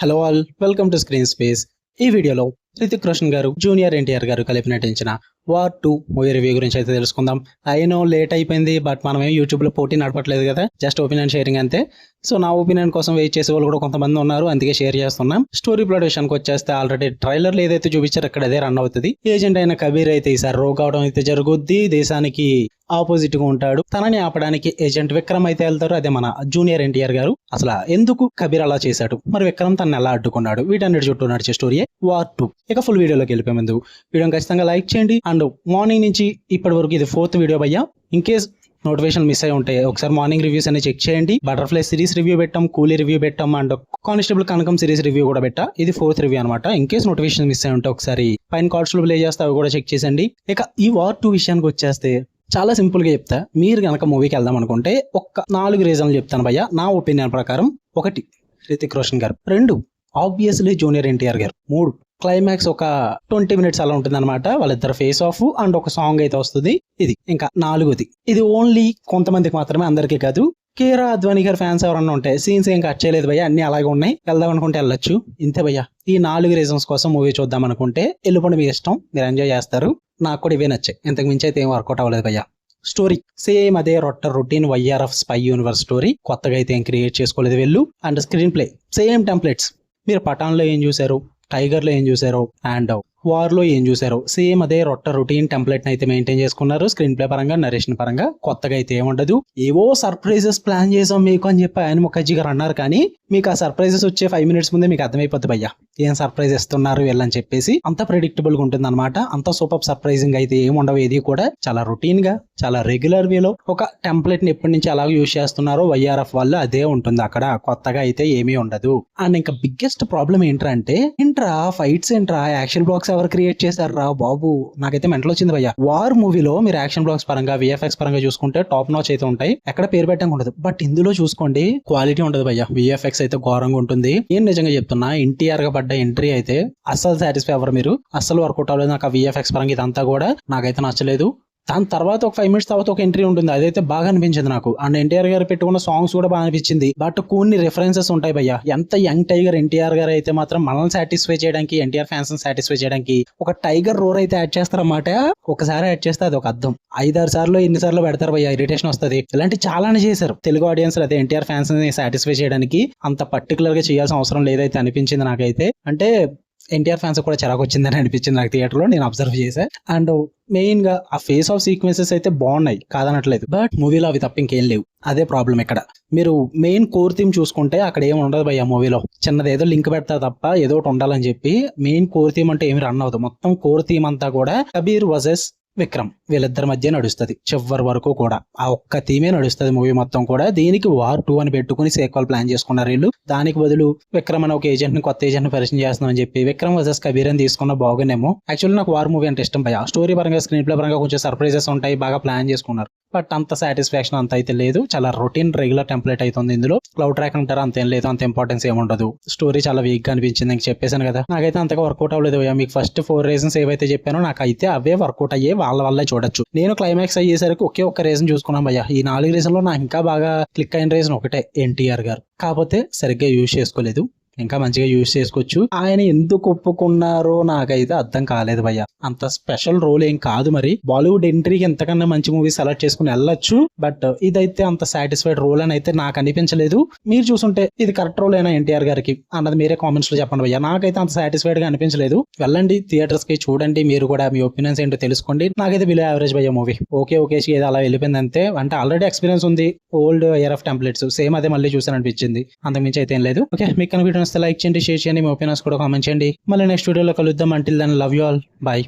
Hello all, welcome to screen space. ఈ వీడియోలో రితిక్ రోషన్ గారు జూనియర్ ఎన్టీఆర్ గారు కలిపి నటించిన వార్ 2 మూవీ రివ్యూ గురించి అయితే తెలుసుకుందాం. అయినో లేట్ అయిపోయింది, బట్ మనం ఏం యూట్యూబ్లో పోటీ నడపట్లేదు కదా, జస్ట్ ఒపీనియన్ షేరింగ్ అంతే. సో నా ఒపీనియన్ కోసం వెయిట్ చేసే వాళ్ళు కూడా కొంతమంది ఉన్నారు, అందుకే షేర్ చేస్తున్నాం. స్టోరీ ప్లాట్ విషయానికి వచ్చేస్తే ఆల్రెడీ ట్రైలర్లు ఏదైతే చూపించారో అక్కడ అదే రన్ అవుతుంది. ఏజెంట్ అయిన కబీర్ అయితే ఈసారి రోగ్ అవడం అయితే జరుగుద్ది, దేశానికి ఆపోజిట్ గా ఉంటాడు. తనని ఆపడానికి ఏజెంట్ విక్రమ్ అయితే వెళ్తారు, అదే మన జూనియర్ ఎన్టీఆర్ గారు. అసలు ఎందుకు కబీర్ అలా చేశాడు, మరి విక్రమ్ తనని ఎలా అడ్డుకున్నాడు, వీటన్నిటి చుట్టూ నడిచే స్టోరీ వార్ 2. ఇక ఫుల్ వీడియోలోకి వెళ్ళిపోయే ముందు వీడియోని ఖచ్చితంగా లైక్ చేయండి. అండ్ మార్నింగ్ నుంచి ఇప్పటి వరకు ఇది 4th వీడియో భయ్యా. ఇన్ కేస్ నోటిఫికేషన్ మిస్ అయి ఉంటాయి, ఒకసారి మార్నింగ్ రివ్యూస్ అని చెక్ చేయండి. బటర్ఫ్లై సిరీస్ రివ్యూ పెట్టాం, కూలీ రివ్యూ పెట్టాం, and constable Kanakam series review కూడా పెట్టా. ఇది 4th రివ్యూ అనమాట. ఇన్ కేస్ నోటిఫికేషన్ మిస్ అయి ఉంటే ఒకసారి పైన కార్డ్స్ లో ప్లే చేస్తే అవి కూడా చెక్ చేసండి. ఇక ఈ వార్ 2 విషయానికి వచ్చేస్తే చాలా సింపుల్ గా చెప్తా. మీరు కనుక మూవీకి వెళ్దాం అనుకుంటే ఒక్క 4 రీజన్లు చెప్తాను భయ్యా నా ఒపీనియన్ ప్రకారం. 1, రితిక్ రోషన్ గారు. 2, ఆబ్వియస్లీ జూనియర్ ఎన్టీఆర్ గారు. 3, క్లైమాక్స్ ఒక 20 minutes అలా ఉంటుంది అనమాట, వాళ్ళిద్దరు ఫేస్ ఆఫ్ అండ్ ఒక సాంగ్ అయితే వస్తుంది. ఇది ఇంకా 4ది. ఇది ఓన్లీ కొంతమందికి మాత్రమే, అందరికీ కాదు. కేరా అద్వానీ గారు ఫ్యాన్స్ ఎవరన్నా ఉంటే సీన్స్ ఏం కట్ చేయలేదు భయ్య, అన్ని అలాగే ఉన్నాయి, వెళ్దాం అనుకుంటే వెళ్ళొచ్చు, ఇంతే భయ్య. ఈ 4 రీజన్స్ కోసం మూవీ చూద్దాం అనుకుంటే వెళ్ళిపోండి, మీ ఇష్టం, మీరు ఎంజాయ్ చేస్తారు. నాకు కూడా ఇవే నచ్చాయి, ఇంతకు మించి అయితే ఏం వర్కౌట్ అవ్వలేదు భయ్య. స్టోరీ సేమ్ అదే routine YRF spy universe story, కొత్తగా అయితే ఏం క్రియేట్ చేసుకోలేదు వెళ్ళు. And screen play same templates. మీరు పఠాన్లో ఏం చూసారు, టైగర్లో ఏం చూసారో, అండ్ వార్లో ఏం చూసారో, సేమ్ అదే రొటీన్ టెంప్లెట్ అయితే మెయింటైన్ చేసుకున్నారు. స్క్రీన్ ప్లే పరంగా, నరేషన్ పరంగా కొత్తగా అయితే ఏముండదు. ఏవో సర్ప్రైజెస్ ప్లాన్ చేసాం మీకు అని చెప్పి ఆయన ముఖర్జీ గారు అన్నారు, కానీ మీకు ఆ సర్ప్రైజెస్ వచ్చే 5 minutes ముందే మీకు అర్థమైపోతుంది భయ్యా ఏం సర్ప్రైజ్ ఇస్తున్నారు వీళ్ళని చెప్పేసి. అంత ప్రెడిక్టబుల్ గా ఉంటుంది అనమాట. అంత సూపర్ సర్ప్రైజింగ్ అయితే ఏముండవు. ఏది కూడా చాలా రొటీన్ గా, చాలా రెగ్యులర్ వేలో ఒక టెంప్లెట్ ని ఎప్పటి నుంచి అలాగే యూజ్ చేస్తున్నారో వైఆర్ఎఫ్ వాళ్ళు అదే ఉంటుంది అక్కడ, కొత్తగా అయితే ఏమీ ఉండదు. అండ్ ఇంకా బిగ్గెస్ట్ ప్రాబ్లం ఏంటంటే ఫైట్స్ ఏంట్రా, యాక్షన్ బ్లాక్స్ ఎవరు క్రియేట్ చేశారా బాబు, నాకైతే మెంటల్ వచ్చింది భయ్య. వార్ మూవీలో మీరు యాక్షన్ బ్లాక్స్ పరంగా, విఎఫ్ఎక్స్ పరంగా చూసుకుంటే టాప్ నాచ్ అయితే ఉంటాయి, ఎక్కడ పేరు పెట్టడం ఉండదు. బట్ ఇందులో చూసుకోండి క్వాలిటీ ఉండదు భయ్య, విఎఫ్ఎక్స్ అయితే ఘోరంగా ఉంటుంది. నేను నిజంగా చెప్తున్నా, ఎన్టీఆర్ గా పడ్డ ఎంట్రీ అయితే అస్సలు సాటిస్ఫై అవ్వరు మీరు, అస్సలు వర్కౌట్ అవ్వలేదు. నాకు ఆ విఎఫ్ఎక్స్ పరంగా ఇదంతా కూడా నాకైతే నచ్చలేదు. దాని తర్వాత ఒక 5 minutes తర్వాత ఒక ఎంట్రీ ఉంటుంది, అదైతే బాగా అనిపించింది నాకు. అండ్ ఎన్టీఆర్ గారు పెట్టుకున్న సాంగ్స్ కూడా బాగా అనిపించింది. బట్ కొన్ని రిఫరెన్సెస్ ఉంటాయి భయ్య. ఎంత యంగ్ టైగర్ ఎన్టీఆర్ గారు అయితే మాత్రం మనల్ని సాటిస్ఫై చేయడానికి, ఎన్టీఆర్ ఫ్యాన్స్ సాటిస్ఫై చేయడానికి ఒక టైగర్ రోర్ అయితే యాడ్ చేస్తారన్నమాట. ఒకసారి యాడ్ చేస్తే అది ఒక అర్థం, 5-6 సార్లు ఎన్నిసార్లు పెడతారు భయ్య, ఇరిటేషన్ వస్తుంది. ఇలాంటి చాలానే చేశారు తెలుగు ఆడియన్స్ అదే ఎన్టీఆర్ ఫ్యాన్స్ ని సాటిస్ఫై చేయడానికి. అంత పర్టికులర్ గా చేయాల్సిన అవసరం లేదైతే అనిపించింది నాకైతే. అంటే ఎన్టీఆర్ ఫ్యాన్స్ కూడా చిరాకు వచ్చిందని అనిపించింది నాకు థియేటర్ లో, నేను అబ్జర్వ్ చేశాను. అండ్ మెయిన్ గా ఆ ఫేస్ ఆఫ్ సీక్వెన్సెస్ అయితే బాగున్నాయి, కాదనట్లేదు. బట్ మూవీలో అవి తప్ప ఇంకేం లేవు, అదే ప్రాబ్లం ఇక్కడ. మీరు మెయిన్ కోర్ థీమ్ చూసుకుంటే అక్కడ ఏమి ఉండదు భయ్య మూవీలో. చిన్నది ఏదో లింక్ పెడతారు తప్ప ఏదో ఒకటి ఉండాలని చెప్పి మెయిన్ కోర్ థీమ్ అంటే ఏమి రన్ అవుతుంది. మొత్తం కోర్ థీమ్ అంతా కూడా కబీర్ వర్సెస్ విక్రమ్ వీళ్ళిద్దరి మధ్య నడుస్తుంది చివరి వరకు కూడా. ఆ ఒక్క థీమే నడుస్తుంది మూవీ మొత్తం కూడా. దీనికి వార్ 2 అని పెట్టుకుని సీక్వెల్ ప్లాన్ చేసుకున్నారు వీళ్ళు. దానికి బదులు విక్రమ్ అని ఒక ఏజెంట్ ని, కొత్త ఏజెంట్ ని పరిచయం చేస్తున్నాం అని చెప్పి విక్రమ్ వర్సెస్ కబీర్ అని తీసుకున్న బాగునేమో. యాక్చువల్లీ నాకు వార్ మూవీ అంటే ఇష్టం భయ్య. స్టోరీ పరంగా, స్క్రీన్ ప్లే పరంగా కొంచెం సర్ప్రైజెస్ ఉంటాయి, బాగా ప్లాన్ చేసుకున్నారు. బట్ అంత సాటిస్ఫాక్షన్ అంత అయితే లేదు. చాలా రొటీన్ రెగ్యులర్ టెంప్లెట్ అవుతుంది ఇందులో. క్లౌడ్ ట్రాక్ అంటారా, అంతేం లేదు, అంత ఇంపార్టెన్స్ ఏముండదు. స్టోరీ చాలా వీక్ గా అనిపించింది, నేను చెప్పేశాను కదా. నాకైతే అంతగా వర్కౌట్ అవ్వలేదు. మీకు ఫస్ట్ 4 రీజన్స్ ఏవైతే చెప్పానో నాకైతే అవే వర్కౌట్ అయ్యే, వాళ్ళ వల్లే చూడొచ్చు. నేను క్లైమాక్స్ అయ్యేసరికి ఒకే ఒక్క రీజన్ చూసుకున్నాం భయ్య. ఈ 4 రీజన్ లో నాకు ఇంకా బాగా క్లిక్ అయిన రీజన్ ఒకటే, ఎన్టీఆర్ గారు. కాకపోతే సరిగ్గా యూజ్ చేసుకోలేదు, ఇంకా మంచిగా యూజ్ చేసుకోవచ్చు. ఆయన ఎందుకు ఒప్పుకున్నారో నాకైతే అర్థం కాలేదు భయ్య. అంత స్పెషల్ రోల్ ఏం కాదు. మరి బాలీవుడ్ ఎంట్రీకి ఎంతకన్నా మంచి మూవీ సెలెక్ట్ చేసుకుని వెళ్ళొచ్చు, బట్ ఇదైతే అంత సాటిస్ఫైడ్ రోల్ అని అయితే నాకు అనిపించలేదు. మీరు చూసుంటే ఇది కరెక్ట్ రోల్ అయినా ఎన్టీఆర్ గారికి అన్నది మీరే కామెంట్స్ లో చెప్పండి భయ్య. నాకైతే అంత సాటిస్ఫైడ్ గా అనిపించలేదు. వెళ్ళండి థియేటర్స్ కి, చూడండి, మీరు కూడా మీ ఒపీనియన్స్ ఏంటో తెలుసుకోండి. నాకైతే బిలో యావరేజ్ భయ్య మూవీ. ఓకే ఏదో అలా వెళ్ళిపోయింది అంతే. అంటే ఆల్రెడీ ఎక్స్పీరియన్స్ ఉంది, old year of templates same అదే మళ్ళీ చూసాను అనిపించింది, అంతకుమించి అయితే ఏం లేదు. ఓకే, మీకు కనుక వీడియో లైక్ చేయండి, షేర్ చేయండి, మీ ఒపీనియన్స్ కూడా కామెంట్ చేయండి. మళ్ళీ నెక్స్ట్ వీడియోలో కలుద్దాం. Until then love you all, by.